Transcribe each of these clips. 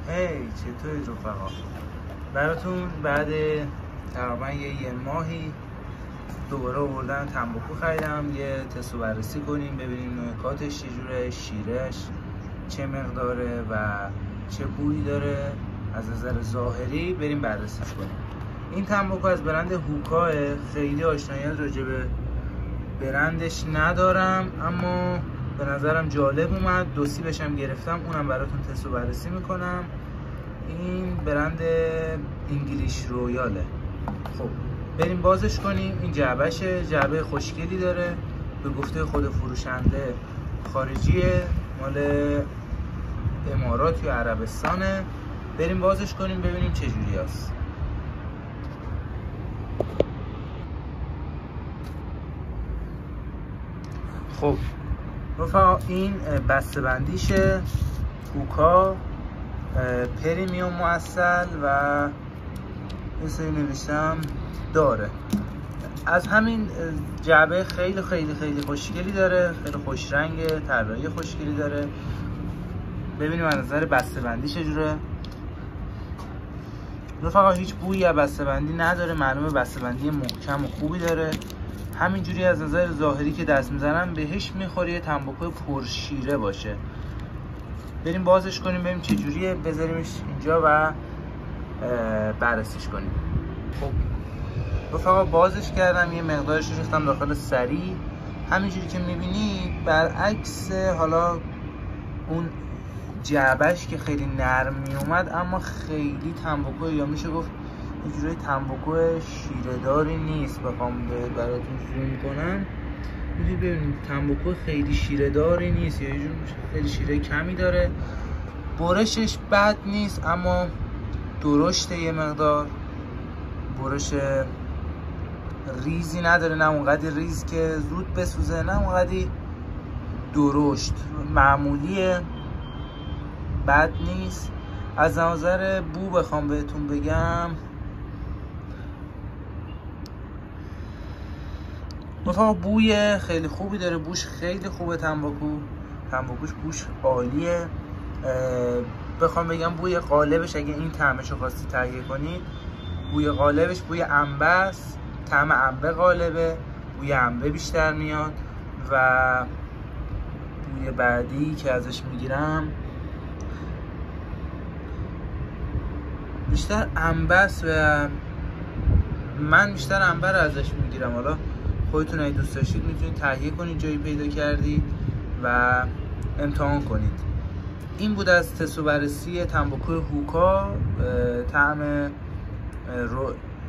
هی چطوری رفقا؟ براتون بعد تقریبا یه ماهی دوباره آوردن تنباکو خریدم یه تست و بررسی کنیم ببینیم نکاتش چجوره، شیرش چه مقداره و چه بویی داره. از نظر ظاهری بریم بررسیش کنیم. این تنباکو از برند هوکا، خیلی آشنایی راجع به برندش ندارم اما به نظرم جالب اومد. دو سیبش هم گرفتم، اونم براتون تست و بررسی میکنم. این برند انگلیش رویاله. خب بریم بازش کنیم. این جعبهشه، جعبه خوشگلی داره، به گفته خود فروشنده خارجیه، مال امارات یا عربستانه. بریم بازش کنیم ببینیم چجوری هست. خب رفقا این بسته بندیشه، هوکا پریمیوم معسل و این سری نوشتم داره. از همین جعبه خیلی خوشگلی داره، خیلی خوش رنگه، طراحی خوشگلی داره. ببینیم از نظر بسته بندی چجوره. رفقا هیچ بویی از بسته بندی نداره، معلومه بسته بندی محکم و خوبی داره. همینجوری از نظر ظاهری که دست میزنم بهش میخوره یه تنباکو پرشیره باشه. بریم بازش کنیم ببینیم چه جوریه، بذاریمش اینجا و بررسیش کنیم. خب رفقا بازش کردم، یه مقدارش ریختم داخل سری. همینجوری که میبینید برعکس حالا اون جعبهش که خیلی نرم میومد، اما خیلی تنباکو یا میشه گفت یه جوری تنباکو شیره‌داری نیست. بخوام براتون زوم کنم میتونید ببینید تنباکو خیلی شیره‌داری نیست، یا یه جور خیلی شیره کمی داره. برشش بد نیست اما درشته، یه مقدار برش ریزی نداره، نه اونقدر ریز که زود بسوزه، نه اونقدر درشت، معمولیه، بد نیست. از نظر بو بخوام بهتون بگم، مثلا بوی خیلی خوبی داره، بوش خیلی خوبه. تنباکوش بوش عالیه. بخوام بگم بوی قالبش، اگه این طعمشو خواستی تهیه کنید، بوی قالبش بوی انبه است، طعم انبه قالبه، بوی انبه بیشتر میاد. و بوی بعدی که ازش میگیرم بیشتر انبه است و من بیشتر انبه رو ازش میگیرم. حالا خودتون اگه دوست داشتید میتونید تهیه کنید، جایی پیدا کردید و امتحان کنید. این بود از تست و بررسی تنباکو هوکا، طعم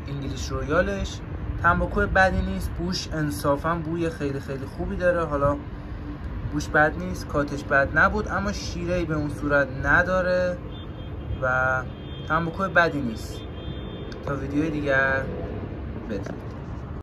انگلیش رویالش. تنباکو بدی نیست، بوش انصافا بوی خیلی خوبی داره. حالا بوش بد نیست، کاتش بد نبود، اما شیره‌ای به اون صورت نداره و تنباکو بدی نیست. تا ویدیوی دیگر بدرود.